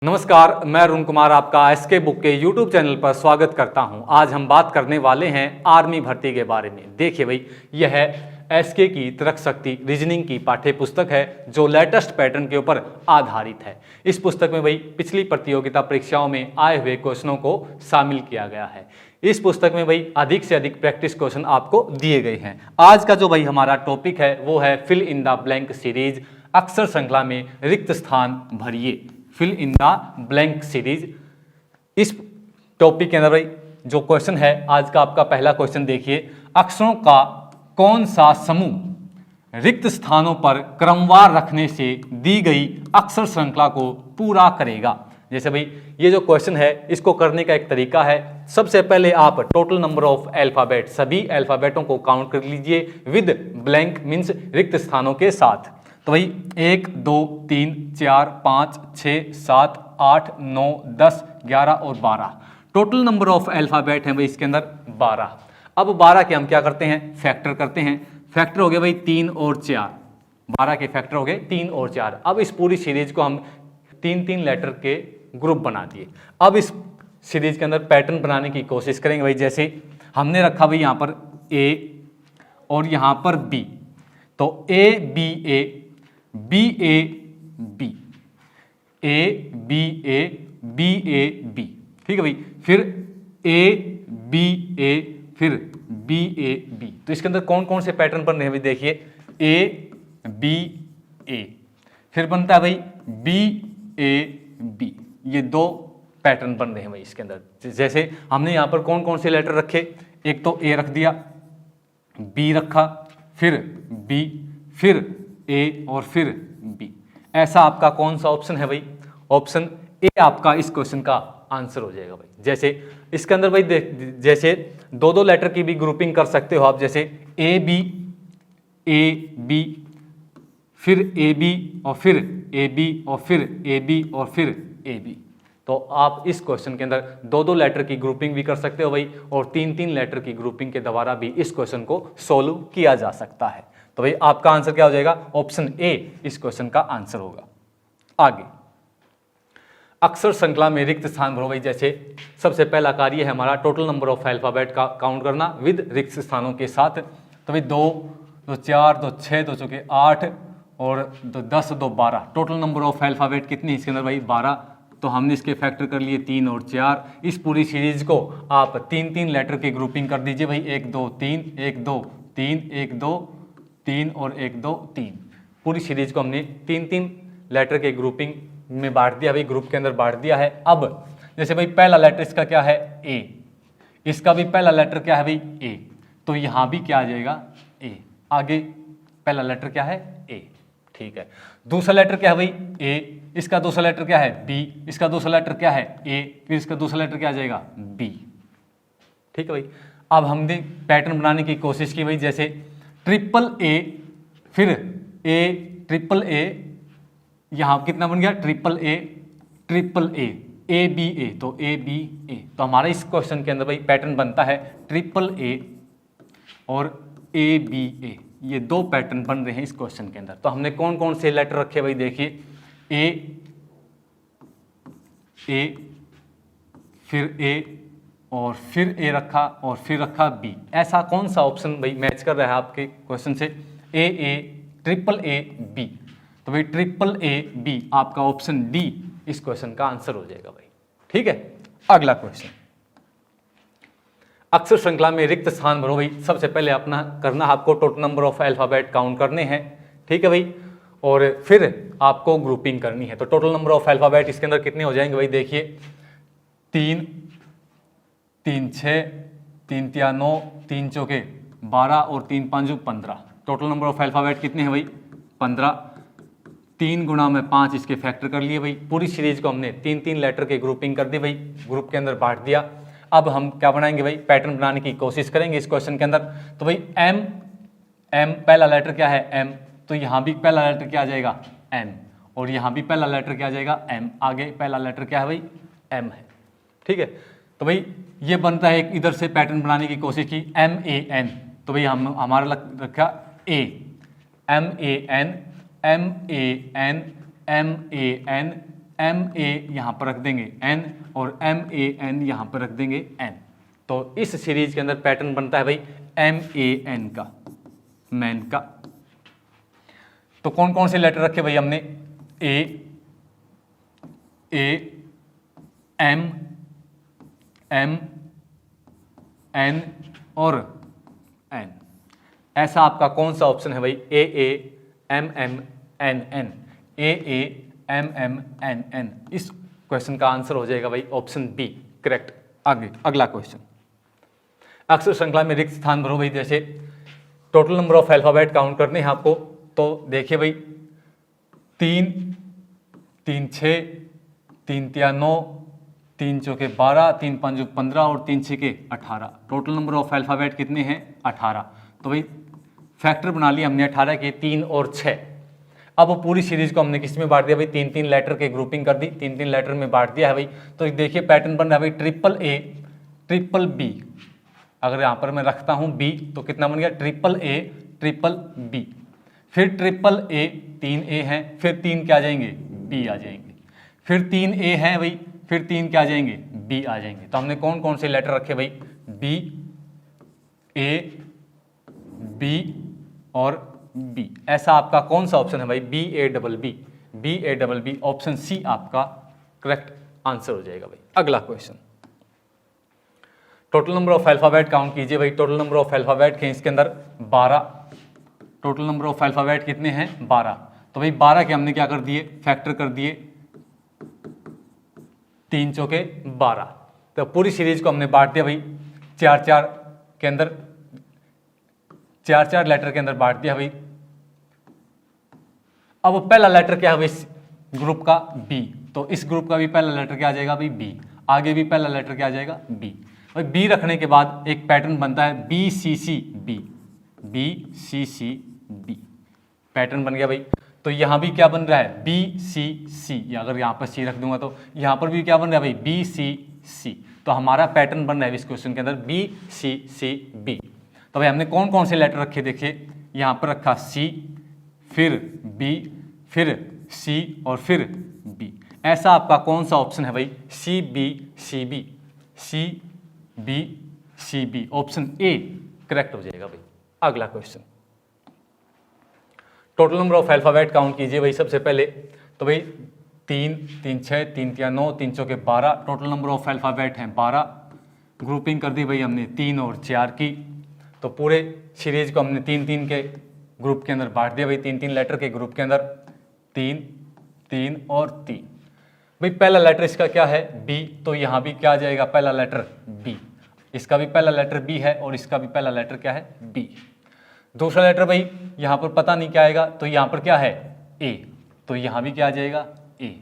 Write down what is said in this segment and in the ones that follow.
नमस्कार, मैं अरुण कुमार आपका एसके बुक के यूट्यूब चैनल पर स्वागत करता हूं। आज हम बात करने वाले हैं आर्मी भर्ती के बारे में। देखिए भाई, यह है एसके की तर्क शक्ति रीजनिंग की पाठ्य पुस्तक है जो लेटेस्ट पैटर्न के ऊपर आधारित है। इस पुस्तक में भाई पिछली प्रतियोगिता परीक्षाओं में आए हुए क्वेश्चनों को शामिल किया गया है। इस पुस्तक में भाई अधिक से अधिक प्रैक्टिस क्वेश्चन आपको दिए गए हैं। आज का जो भाई हमारा टॉपिक है वो है fill in the blank series, अक्षर श्रृंखला में रिक्त स्थान भरिए। Fill in the blank series, इस टॉपिक के अंदर भाई जो क्वेश्चन है आज का आपका पहला क्वेश्चन देखिए, अक्षरों का कौन सा समूह रिक्त स्थानों पर क्रमवार रखने से दी गई अक्षर श्रृंखला को पूरा करेगा। जैसे भाई ये जो क्वेश्चन है इसको करने का एक तरीका है, सबसे पहले आप टोटल नंबर ऑफ अल्फाबेट, सभी अल्फाबेटों को काउंट कर लीजिए विद ब्लैंक मीन्स रिक्त स्थानों के साथ। तो भाई 1 2 3 4 5 6 7 8 9 10 11 और 12 टोटल नंबर ऑफ अल्फाबेट हैं भाई इसके अंदर 12। अब 12 के हम क्या करते हैं, फैक्टर करते हैं। फैक्टर हो गए भाई 3 और 4, 12 के फैक्टर हो गए 3 और 4। अब इस पूरी सीरीज को हम 3-3 लेटर के ग्रुप बना दिए। अब इस सीरीज के अंदर पैटर्न बनाने की कोशिश करेंगे भाई। जैसे हमने रखा भाई यहाँ पर A और यहाँ पर B, तो A B A B A B A B A B A B, ठीक है भाई। फिर A B A फिर B A B, तो इसके अंदर कौन कौन से पैटर्न बन रहे हैं भाई देखिए, A B A फिर बनता है भाई B A B, ये दो पैटर्न बन रहे हैं भाई इसके अंदर। जैसे हमने यहाँ पर कौन कौन से लेटर रखे, एक तो A रख दिया, B रखा, फिर B, फिर A और फिर B। ऐसा आपका कौन सा ऑप्शन है भाई, ऑप्शन ए आपका इस क्वेश्चन का आंसर हो जाएगा भाई। जैसे इसके अंदर भाई जैसे दो दो लेटर की भी ग्रुपिंग कर सकते हो आप, जैसे A B फिर A B और फिर A B और फिर A B और फिर A B। तो आप इस क्वेश्चन के अंदर दो दो लेटर की ग्रुपिंग भी कर सकते हो भाई, और 3-3 लेटर की ग्रुपिंग के द्वारा भी इस क्वेश्चन को सोल्व किया जा सकता है। तो भाई आपका आंसर क्या हो जाएगा, ऑप्शन ए इस क्वेश्चन का आंसर होगा। आगे अक्षर श्रृंखला में रिक्त स्थान भरो भाई। जैसे सबसे पहला कार्य है हमारा टोटल नंबर ऑफ अल्फाबेट का काउंट करना विद रिक्त स्थानों के साथ। तो भाई 2 2 4 2 6 2 चौके 8 और 2 10 2 12 टोटल नंबर ऑफ अल्फाबेट कितनी इसके अंदर भाई 12। तो हमने इसके फैक्टर कर लिए 3 और 4। इस पूरी सीरीज को आप 3-3 लेटर की ग्रुपिंग कर दीजिए भाई, 1 2 3 1 2 3 1 2 3 और 1 2 3। पूरी सीरीज को हमने 3-3 लेटर के ग्रुपिंग में बांट दिया भाई, ग्रुप के अंदर बांट दिया है। अब जैसे भाई पहला लेटर इसका क्या है A, इसका भी पहला लेटर क्या है भाई A, तो यहाँ भी क्या आ जाएगा A। आगे पहला लेटर क्या है A, ठीक है। दूसरा लेटर क्या है भाई A, इसका दूसरा लेटर क्या है B, इसका दूसरा लेटर क्या है A, फिर इसका दूसरा लेटर क्या आ जाएगा B, ठीक है भाई। अब हमने पैटर्न बनाने की कोशिश की भाई, जैसे ट्रिपल A फिर A ट्रिपल A, यहाँ कितना बन गया triple A A B A, तो A B A। तो हमारा इस क्वेश्चन के अंदर भाई पैटर्न बनता है ट्रिपल A और A B A, ये दो पैटर्न बन रहे हैं इस क्वेश्चन के अंदर। तो हमने कौन कौन से लेटर रखे भाई देखिए, A फिर A और फिर A रखा और फिर रखा B। ऐसा कौन सा ऑप्शन भाई मैच कर रहा है आपके क्वेश्चन से, A ट्रिपल A B। तो भाई ट्रिपल A B आपका ऑप्शन डी इस क्वेश्चन का आंसर हो जाएगा भाई, ठीक है। अगला क्वेश्चन, अक्षर श्रृंखला में रिक्त स्थान भरो भाई। सबसे पहले अपना करना आपको total number of alphabet count करने हैं, ठीक है भाई, और फिर आपको ग्रुपिंग करनी है। तो टोटल नंबर ऑफ अल्फाबेट इसके अंदर कितने हो जाएंगे भाई देखिए, 3 3 6 3 3 9 3 चौके 12 और 3 5 15। टोटल नंबर ऑफ अल्फाबेट कितने हैं भाई 15। 3 गुणा में 5 इसके फैक्टर कर लिए भाई। पूरी सीरीज को हमने 3-3 लेटर के ग्रुपिंग कर दी भाई, ग्रुप के अंदर बांट दिया। अब हम क्या बनाएंगे भाई, पैटर्न बनाने की कोशिश करेंगे इस क्वेश्चन के अंदर। तो भाई M पहला लेटर क्या है M, तो यहाँ भी पहला लेटर क्या आ जाएगा M, और यहाँ भी पहला लेटर क्या आ जाएगा M। आगे पहला लेटर क्या है भाई M है, ठीक है। तो भाई ये बनता है इधर से पैटर्न बनाने की कोशिश की MAN, तो भाई हम हमारा रखा A, MAN MAN MAN M A यहाँ पर रख देंगे एन और एम ए एन यहाँ पर रख देंगे एन। तो इस सीरीज के अंदर पैटर्न बनता है भाई एम ए एन का, मैन का। तो कौन कौन से लेटर रखे भाई हमने, ए एम एम एन और एन। ऐसा आपका कौन सा ऑप्शन है भाई, A M M N N, A M M N N. इस क्वेश्चन का आंसर हो जाएगा भाई ऑप्शन बी, करेक्ट। आगे अगला क्वेश्चन, अक्षर श्रृंखला में रिक्त स्थान भरो भाई। जैसे total number of alphabet count करने हैं आपको, तो देखिए भाई 3 3 6 3 3 9 3 चौके 12 3 5 15 और 3 6 18। टोटल नंबर ऑफ अल्फाबेट कितने हैं, 18। तो भाई फैक्टर बना लिया हमने 18 के, 3 और 6। अब पूरी सीरीज को हमने किस में बांट दिया भाई, 3 लेटर के ग्रुपिंग कर दी, 3 लेटर में बांट दिया है भाई। तो देखिए पैटर्न बन रहा है भाई ट्रिपल ए ट्रिपल बी। अगर यहाँ पर मैं रखता हूँ बी तो कितना बन गया, ट्रिपल ए ट्रिपल बी। फिर ट्रिपल ए 3 ए हैं, फिर 3 क्या आ जाएंगे, बी आ जाएंगे। फिर 3 ए हैं भाई, फिर 3 क्या आ जाएंगे, बी आ जाएंगे। तो हमने कौन कौन से लेटर रखे भाई, बी ए बी और बी। ऐसा आपका कौन सा ऑप्शन है भाई, B A double B, B A double B. Option C आपका करेक्ट आंसर हो जाएगा भाई। अगला question, total number of alphabet count कीजिए भाई। टोटल नंबर ऑफ अल्फाबेट के इसके अंदर 12। टोटल नंबर ऑफ अल्फाबेट कितने हैं, 12। तो भाई 12 के हमने क्या कर दिए, फैक्टर कर दिए, 3 चौके 12। तो पूरी सीरीज को हमने बांट दिया भाई 4 के अंदर, 4 लेटर के अंदर बांट दिया भाई। अब पहला लेटर क्या है भाई ग्रुप का, बी। तो इस ग्रुप का भी पहला लेटर क्या आ जाएगा भाई, बी। आगे भी पहला लेटर क्या आ जाएगा, बी। भाई बी रखने के बाद एक पैटर्न बनता है B C C B, B C C B. Pattern बन गया भाई। तो यहां भी क्या बन रहा है, बी सी सी। अगर यहां पर सी रख दूंगा तो यहां पर भी क्या बन रहा है भाई, बी सी सी। तो हमारा पैटर्न बन रहा है इस क्वेश्चन के अंदर बी सी सी बी। तो भाई हमने कौन कौन से लेटर रखे, देखिए यहां पर रखा सी, फिर बी, फिर सी और फिर बी। ऐसा आपका कौन सा ऑप्शन है भाई, C B C B, C B C B. Option A correct हो जाएगा भाई। अगला question, total number of alphabet count कीजिए भाई। सबसे पहले तो भाई 3 3 6 3 3 9 3 चौके 12। टोटल नंबर ऑफ अल्फाबेट हैं 12। ग्रुपिंग कर दी भाई हमने 3 और 4 की। तो पूरे सीरीज को हमने 3 के ग्रुप के अंदर बांट दिया भाई, 3 लेटर के ग्रुप के अंदर, 3 3 और 3। भाई पहला लेटर इसका क्या है, बी। तो यहाँ भी क्या आ जाएगा, पहला लेटर बी। इसका भी पहला लेटर बी है और इसका भी पहला लेटर क्या है, बी। दूसरा लेटर भाई यहाँ पर पता नहीं क्या आएगा, तो यहाँ पर क्या है, ए। तो यहाँ भी क्या आ जाएगा, ए।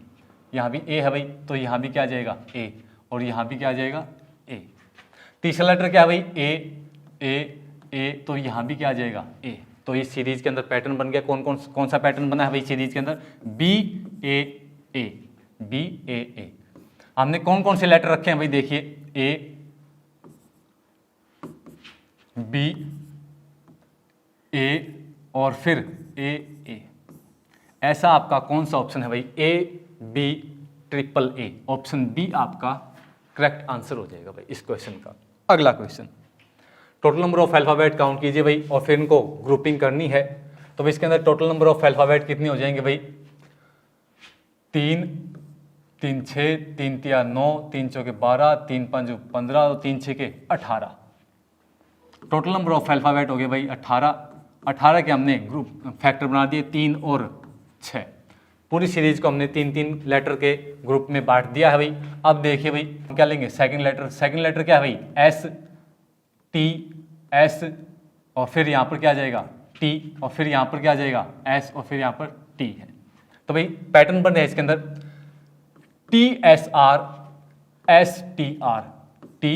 यहाँ भी ए है भाई, तो यहाँ भी क्या आ जाएगा, ए। और यहाँ भी क्या आ जाएगा, ए। तीसरा लेटर क्या है भाई, ए। तो यहाँ भी क्या आ जाएगा, ए। तो इस सीरीज के अंदर पैटर्न बन गया। कौन सा पैटर्न बना है भाई सीरीज के अंदर, बी ए बी ए। हमने कौन कौन से लेटर रखे हैं भाई, देखिए ए बी ए और फिर ए। ऐसा आपका कौन सा ऑप्शन है भाई, A B triple A. Option B आपका करेक्ट आंसर हो जाएगा भाई इस क्वेश्चन का। अगला question, total number of alphabet count कीजिए भाई और फिर इनको ग्रुपिंग करनी है। तो भाई इसके अंदर टोटल नंबर ऑफ अल्फाबेट कितने हो जाएंगे भाई, 3 3 6 3 3 9 3 चौके 12 3 5 15 और 3 6 के 18। टोटल नंबर ऑफ अल्फाबेट हो गए भाई 18 के हमने ग्रुप फैक्टर बना दिए 3 और 6। पूरी सीरीज को हमने 3 लेटर के ग्रुप में बांट दिया है भाई। अब देखिए भाई क्या लेंगे, सेकंड लेटर क्या है भाई, एस टी एस और फिर यहाँ पर क्या आ जाएगा, टी और फिर यहाँ पर क्या आ जाएगा, एस और फिर यहाँ पर टी है। तो भाई पैटर्न बन रहा है इसके अंदर T S R S T R, T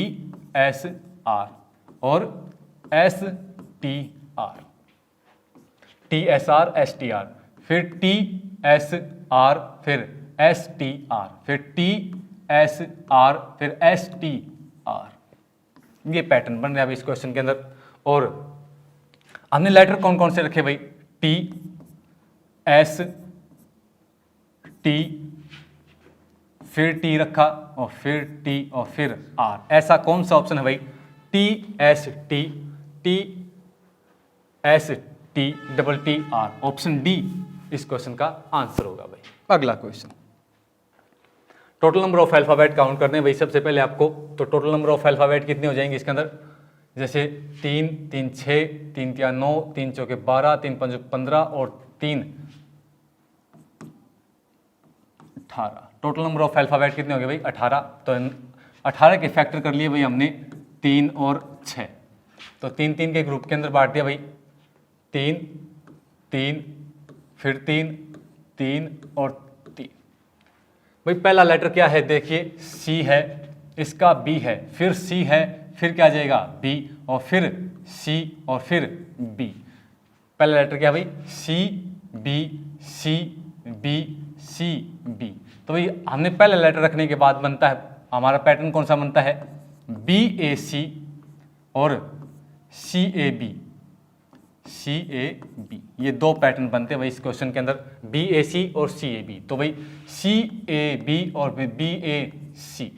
S R और S T R, T S R S T R, फिर टी एस आर, फिर एस टी आर, फिर टी एस आर, फिर एस टी आर। ये पैटर्न बन रहा है इस क्वेश्चन के अंदर। और हमने लेटर कौन कौन से रखे भाई, टी एस टी फिर टी रखा और फिर टी और फिर आर। ऐसा कौन सा ऑप्शन है भाई? T S T, T S T double T R. Option D इस क्वेश्चन का आंसर होगा भाई। अगला question, total number of alphabet count करने भाई। सबसे पहले आपको तो टोटल नंबर ऑफ अल्फाबेट कितने हो जाएंगे इसके अंदर? जैसे 3 3 6, 3 3 9, 3 4 12, 3 5 15 और 3 18। टोटल नंबर ऑफ अल्फाबेट कितने हो गए भाई? 18। तो 18 के फैक्टर कर लिए भाई हमने 3 और 6। तो 3 3 के ग्रुप के अंदर बांट दिया भाई। 3 3 फिर 3 3 और 3। भाई पहला लेटर क्या है? देखिए सी है, इसका बी है, फिर सी है, फिर क्या आ जाएगा? बी, और फिर सी और फिर बी। पहला लेटर क्या भाई? C B C B C B. तो भाई हमने पहला लेटर रखने के बाद बनता है हमारा पैटर्न कौन सा बनता है? बी ए सी और सी A B, C A B. ये दो पैटर्न बनते हैं भाई इस क्वेश्चन के अंदर, बी ए सी और सी ए बी। तो भाई सी ए बी और B A C,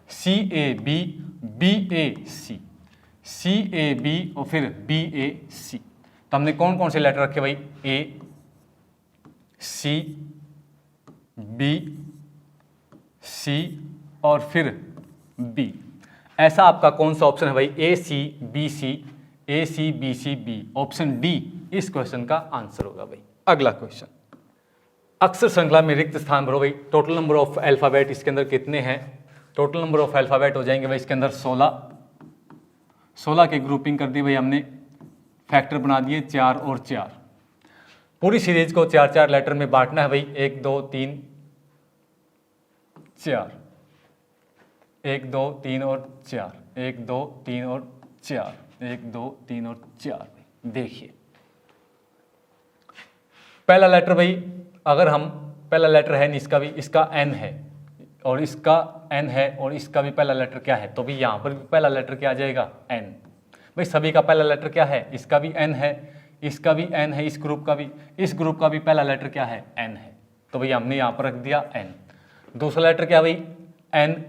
C A B B A C, C A B और फिर बी ए सी। तो हमने कौन कौन से लेटर रखे भाई? ए सी बी सी और फिर बी। ऐसा आपका कौन सा ऑप्शन है भाई? A C B C, A C B C B. Option D इस क्वेश्चन का आंसर होगा भाई। अगला क्वेश्चन, अक्षर श्रृंखला में रिक्त स्थान भरो भाई। टोटल नंबर ऑफ अल्फाबेट इसके अंदर कितने हैं? टोटल नंबर ऑफ अल्फाबेट हो जाएंगे भाई इसके अंदर 16। 16 के ग्रुपिंग कर दी भाई हमने, फैक्टर बना दिए 4 और 4। पूरी सीरीज को 4 4 लेटर में बांटना है भाई। 1 2 3 4, 1 2 3 और 4, 1 2 3 और 4, 1 2 3 और 4। देखिए पहला लेटर भाई, अगर हम पहला लेटर है इसका भी, इसका एन है और इसका एन है और इसका भी पहला लेटर क्या है? तो भी यहाँ पर भी पहला लेटर क्या आ जाएगा? एन। भाई सभी का पहला लेटर क्या है? इसका भी एन है, इसका भी एन है, इस ग्रुप का भी पहला लेटर क्या है? एन है। तो भाई हमने यहाँ पर रख दिया एन। दूसरा लेटर क्या भाई? एन।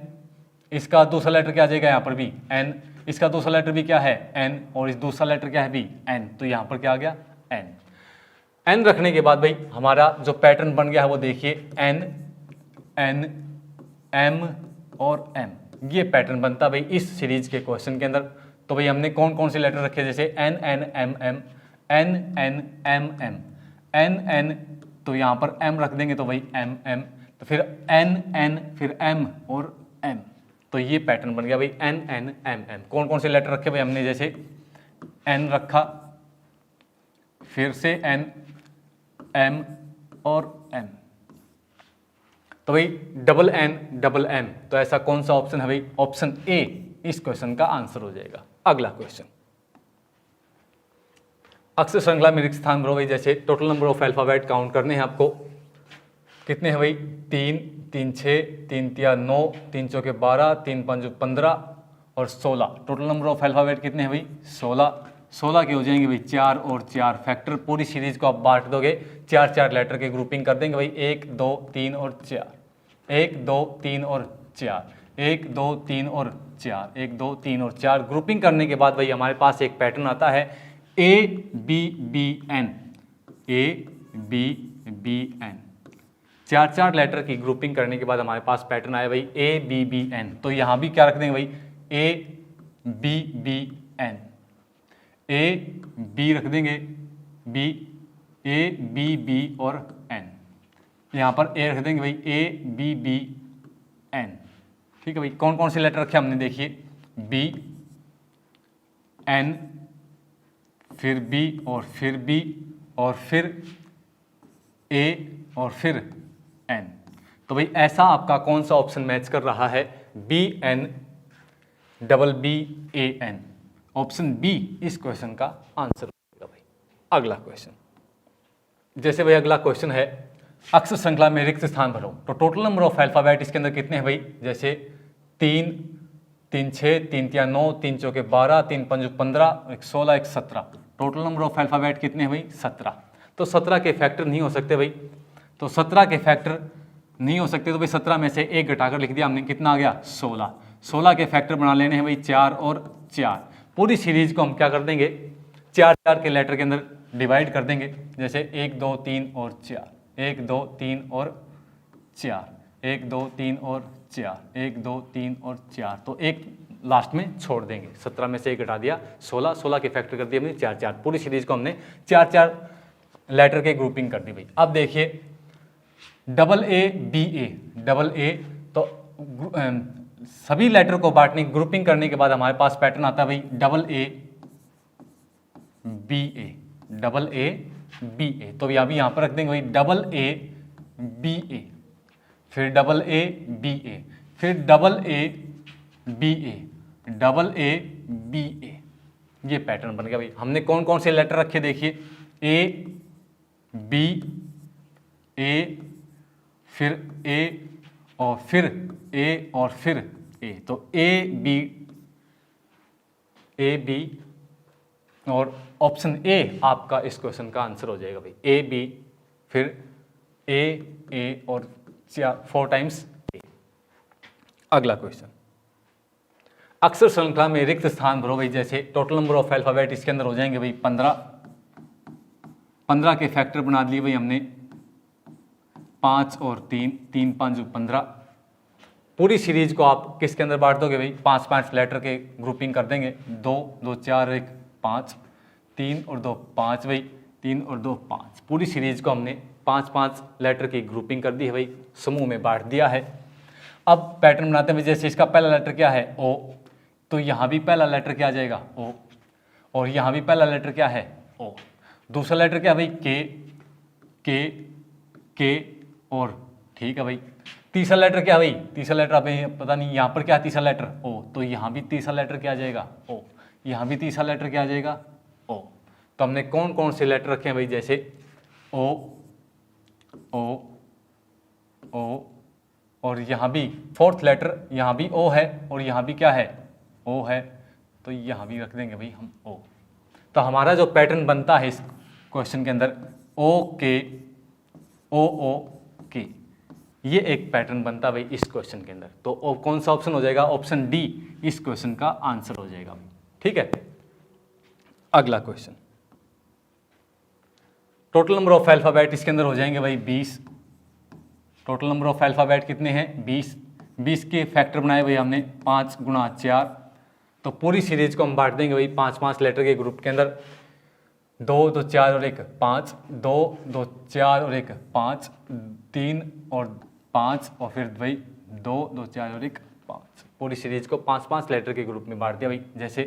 इसका दूसरा लेटर क्या आ जाएगा? यहाँ पर भी एन। इसका दूसरा लेटर भी क्या है? एन। और इस दूसरा लेटर क्या है भी? एन। तो यहाँ पर क्या आ गया? एन। एन रखने के बाद भाई हमारा जो पैटर्न बन गया है वो देखिए, एन एन एम और एम। ये पैटर्न बनता भाई इस सीरीज के क्वेश्चन के अंदर। तो भाई हमने कौन कौन से लेटर रखे? जैसे N N M M, N N M M, N N, तो यहाँ पर एम रख देंगे तो भाई एम एम, तो फिर एन एन फिर एम और एम। तो ये पैटर्न बन गया भाई एन एन एम एम। कौन कौन से लेटर रखे भाई हमने? जैसे एन रखा, फिर से एन, एम और एम। तो भाई डबल एन डबल एम। तो ऐसा कौन सा ऑप्शन है भाई? ऑप्शन ए इस क्वेश्चन का आंसर हो जाएगा। अगला क्वेश्चन, अक्षर श्रृंखला में रिक्त स्थान भरो भाई। जैसे total number of alphabet count करने हैं आपको। कितने हैं भाई? 3 3 6, 3 3 9, 3 4 12, 3 5 15 और 16। टोटल नंबर ऑफ अल्फाबेट कितने हैं भाई? 16। 16 के हो जाएंगे भाई 4 और 4 फैक्टर। पूरी सीरीज को आप बांट दोगे, 4 4 लेटर के ग्रुपिंग कर देंगे भाई। 1 2 3 और 4, 1 2 3 और 4, 1 2 3 और 4, 1 2 3 और 4। ग्रुपिंग करने के बाद भाई हमारे पास एक पैटर्न आता है A B B N, A B B N. 4 4 letter की ग्रुपिंग करने के बाद हमारे पास पैटर्न आया भाई ए बी बी एन। तो यहाँ भी क्या रख देंगे भाई? A B B N, A B रख देंगे, बी, ए बी बी और एन। यहाँ पर ए रख देंगे भाई, ए बी बी एन। ठीक है भाई। कौन कौन से लेटर रखे हमने? देखिए बी, एन, फिर बी और फिर बी और फिर ए और फिर एन। तो भाई ऐसा आपका कौन सा ऑप्शन मैच कर रहा है? B N double B A N. Option B इस क्वेश्चन का आंसर होगा भाई। अगला क्वेश्चन, जैसे भाई अगला क्वेश्चन है अक्षर श्रृंखला में रिक्त स्थान भरो। तो टोटल नंबर ऑफ अल्फाबेट इसके अंदर कितने हैं भाई? जैसे 3 3 6, 3 3 9, 3 4 12, 3 5 15, 1 16, 1 17। टोटल नंबर ऑफ अल्फाबेट कितने हैं भाई? 17। तो 17 के फैक्टर नहीं हो सकते भाई। तो 17 के फैक्टर नहीं हो सकते तो भाई 17 में से 1 घटाकर लिख दिया हमने, कितना आ गया 16। 16 के फैक्टर बना लेने हैं भाई 4 और 4। पूरी सीरीज को हम क्या कर देंगे 4 के लेटर के अंदर डिवाइड कर देंगे, जैसे 1 2 3 और 4, 1 2 3 और 4, 1 2 3 और 4, 1 2 3 और 4, तो एक लास्ट में छोड़ देंगे। 17 में से 1 घटा दिया 16, 16 के फैक्टर कर दिए हमने 4 4। पूरी सीरीज को हमने 4 लेटर के ग्रुपिंग कर दी भाई। अब देखिए double A B A, double A, तो सभी लेटर को बांटने ग्रुपिंग करने के बाद हमारे पास पैटर्न आता है भाई double A B A, double A B A. तो अभी यहाँ पर रख देंगे भाई डबल ए बी ए, फिर डबल ए बी ए, फिर double A B A, double A B A. ये पैटर्न बन गया भाई। हमने कौन कौन से लेटर रखे देखिए, ए बी ए, फिर ए और फिर ए और फिर ए, तो ए बी और ऑप्शन ए आपका इस क्वेश्चन का आंसर हो जाएगा भाई। ए बी फिर ए और 4 टाइम्स ए। अगला क्वेश्चन, अक्षर श्रृंखला में रिक्त स्थान भरो भाई। जैसे टोटल नंबर ऑफ अल्फाबेट इसके अंदर हो जाएंगे भाई 15। 15 के फैक्टर बना लिए भाई हमने 5 और 3, 3 5 15। पूरी सीरीज को आप किसके अंदर बांट दोगे भाई, 5 लेटर के ग्रुपिंग कर देंगे, 2 2 4 1 5, 3 और 2 5 भाई, 3 और 2 5। पूरी सीरीज को हमने 5 लेटर की ग्रुपिंग कर दी है भाई, समूह में बांट दिया है। अब पैटर्न बनाते हैं, जैसे इसका पहला लेटर क्या है ओ, तो यहाँ भी पहला लेटर क्या आ जाएगा ओ, और यहाँ भी पहला लेटर क्या है ओ। दूसरा लेटर क्या भाई के और, ठीक है भाई। तीसरा लेटर क्या भाई, तीसरा लेटर आप पता नहीं यहाँ पर क्या है, तीसरा लेटर ओ, तो यहाँ भी तीसरा लेटर क्या आ जाएगा ओ, यहाँ भी तीसरा लेटर क्या आ जाएगा ओ। तो हमने कौन कौन से लेटर रखे हैं भाई, जैसे ओ ओ ओ, और यहाँ भी फोर्थ लेटर यहाँ भी ओ है और यहाँ भी क्या है ओ है, तो यहाँ भी रख देंगे भाई हम ओ। तो हमारा जो पैटर्न बनता है इस क्वेश्चन के अंदर ओ के ओ के, ये एक पैटर्न बनता है भाई इस क्वेश्चन के अंदर। तो कौन सा ऑप्शन हो जाएगा, ऑप्शन डी इस क्वेश्चन का आंसर हो जाएगा भाई, ठीक है। अगला question, total number of alphabet इसके अंदर हो जाएंगे भाई 20। टोटल नंबर ऑफ अल्फाबेट कितने हैं 20। 20 के फैक्टर बनाए भाई हमने 5 गुणा 4। तो पूरी सीरीज को हम बांट देंगे भाई 5 लेटर के ग्रुप के अंदर, 2 2 4 और 1 5, 2 2 4 और 1 5, 3 और 5 और फिर भाई 2 2 4 और 1 5। पूरी सीरीज को 5 लेटर के ग्रुप में बांट दिया भाई। जैसे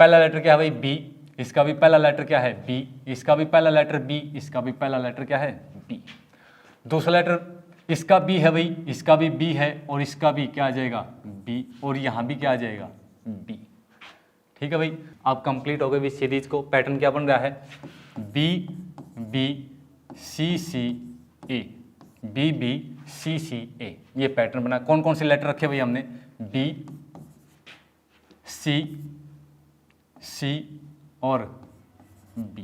पहला लेटर क्या है भाई बी, इसका भी पहला लेटर क्या है बी, इसका भी पहला लेटर बी, इसका भी पहला लेटर क्या है बी। दूसरा लेटर इसका बी है भाई, इसका भी बी है और इसका भी क्या आ जाएगा बी, और यहाँ भी क्या आ जाएगा बी, ठीक है भाई। आप कंप्लीट हो गए भी सीरीज को। पैटर्न क्या बन रहा है B B C C A, B B C C ए, ये पैटर्न बना। कौन कौन से लेटर रखे भाई हमने बी सी और बी,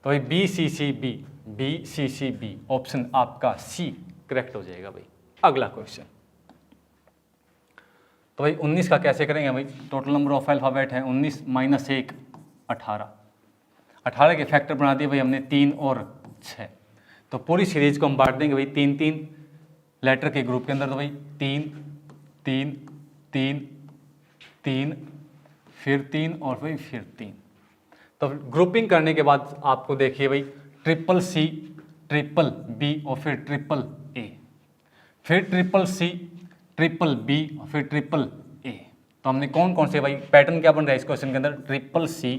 तो भाई B C C B, option आपका सी करेक्ट हो जाएगा भाई। अगला क्वेश्चन, तो भाई 19 का कैसे करेंगे भाई। टोटल नंबर ऑफ अल्फाबेट है 19 माइनस 1 18। 18 के फैक्टर बना दिए भाई हमने 3 और 6। तो पूरी सीरीज को हम बांट देंगे भाई 3 लेटर के ग्रुप के अंदर, तो भाई 3 3 3 3 फिर 3 और भाई फिर 3। तो ग्रुपिंग करने के बाद आपको देखिए भाई ट्रिपल सी, ट्रिपल बी और फिर ट्रिपल ए, फिर ट्रिपल सी, ट्रिपल बी और फिर ट्रिपल ए। तो हमने कौन कौन से भाई पैटर्न क्या बन रहा है इस क्वेश्चन के अंदर, ट्रिपल सी,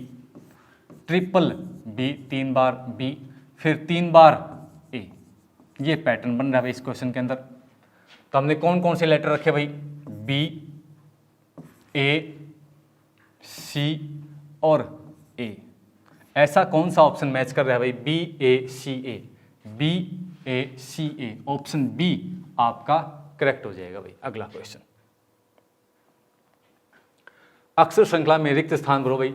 ट्रिपल बी 3 बार बी, फिर 3 बार ए, ये पैटर्न बन रहा है भाई इस क्वेश्चन के अंदर। तो हमने कौन कौन से लेटर रखे भाई बी ए सी और ए। ऐसा कौन सा ऑप्शन मैच कर रहा है भाई B A C A, B A C A, option B आपका करेक्ट हो जाएगा भाई। अगला क्वेश्चन, अक्षर श्रृंखला में रिक्त स्थान भरो भाई।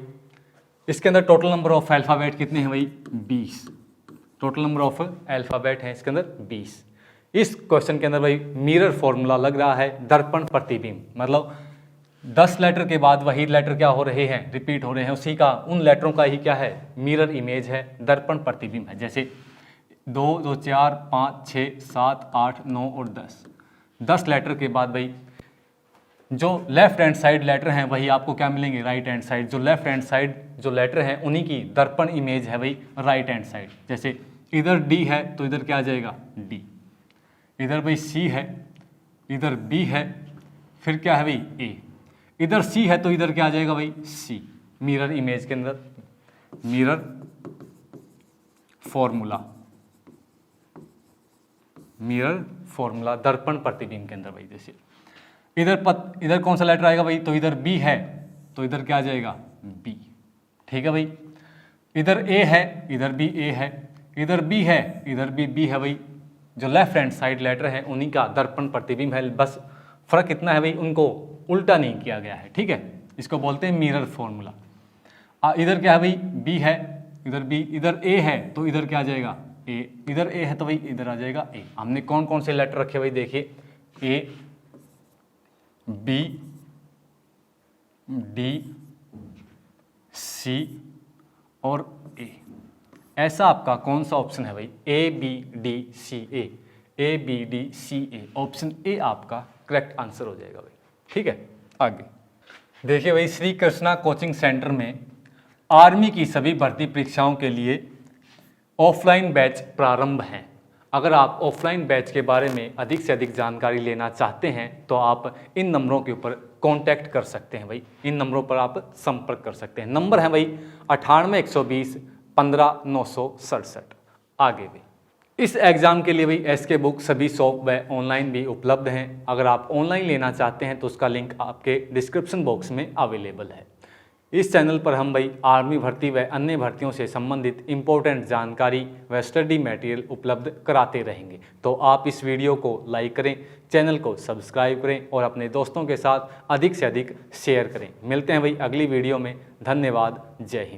इसके अंदर टोटल नंबर ऑफ अल्फाबेट कितने हैं भाई 20। टोटल नंबर ऑफ अल्फाबेट है इसके अंदर 20। इस क्वेश्चन के अंदर भाई मिरर फॉर्मूला लग रहा है, दर्पण प्रतिबिंब, मतलब 10 लेटर के बाद वही लेटर क्या हो रहे हैं, रिपीट हो रहे हैं, उसी का, उन लेटरों का ही क्या है, मिरर इमेज है, दर्पण प्रतिबिंब है। जैसे 2 2 4 5 6 7 8 9 और 10 लेटर के बाद भाई जो लेफ्ट हैंड साइड लेटर हैं वही आपको क्या मिलेंगे, राइट हैंड साइड। जो लेफ्ट हैंड साइड जो लेटर हैं उन्हीं की दर्पण इमेज है भाई राइट हैंड साइड। जैसे इधर डी है तो इधर क्या आ जाएगा, डी। इधर भाई सी है, इधर बी है, फिर क्या है भाई ए। इधर सी है तो इधर क्या आ जाएगा भाई सी। मिरर इमेज के अंदर मिरर फॉर्मूला, मिरर फॉर्मूला दर्पण प्रतिबिंब के अंदर भाई। जैसे इधर कौन सा लेटर आएगा भाई, तो इधर बी है तो इधर क्या आ जाएगा, बी। ठीक है भाई। इधर ए है, इधर भी ए है, इधर बी है, इधर भी बी है भाई। जो लेफ्ट हैंड साइड लेटर है उन्हीं का दर्पण प्रतिबिंब है, बस फर्क इतना है भाई उनको उल्टा नहीं किया गया है। ठीक है, इसको बोलते हैं मिरर फॉर्मूला। इधर क्या है भाई, बी है, इधर बी, इधर ए है तो इधर क्या आ जाएगा ए, इधर ए है तो भाई इधर आ जाएगा ए। हमने कौन कौन से लेटर रखे भाई, देखिए ए बी डी सी और ए। ऐसा आपका कौन सा ऑप्शन है भाई, A B D C A, A B D C A, option A आपका करेक्ट आंसर हो जाएगा भाई। ठीक है, आगे देखिए भाई, श्री कृष्णा कोचिंग सेंटर में आर्मी की सभी भर्ती परीक्षाओं के लिए ऑफलाइन बैच प्रारंभ हैं। अगर आप ऑफलाइन बैच के बारे में अधिक से अधिक जानकारी लेना चाहते हैं तो आप इन नंबरों के ऊपर कांटेक्ट कर सकते हैं भाई, इन नंबरों पर आप संपर्क कर सकते हैं। नंबर है भाई 98 120 15 967। आगे भी इस एग्ज़ाम के लिए भाई एसके बुक सभी शॉप व ऑनलाइन भी उपलब्ध हैं। अगर आप ऑनलाइन लेना चाहते हैं तो उसका लिंक आपके डिस्क्रिप्शन बॉक्स में अवेलेबल है। इस चैनल पर हम भाई आर्मी भर्ती व अन्य भर्तियों से संबंधित इम्पोर्टेंट जानकारी व स्टडी मटेरियल उपलब्ध कराते रहेंगे। तो आप इस वीडियो को लाइक करें, चैनल को सब्सक्राइब करें और अपने दोस्तों के साथ अधिक से अधिक शेयर करें। मिलते हैं भाई अगली वीडियो में। धन्यवाद, जय हिंद।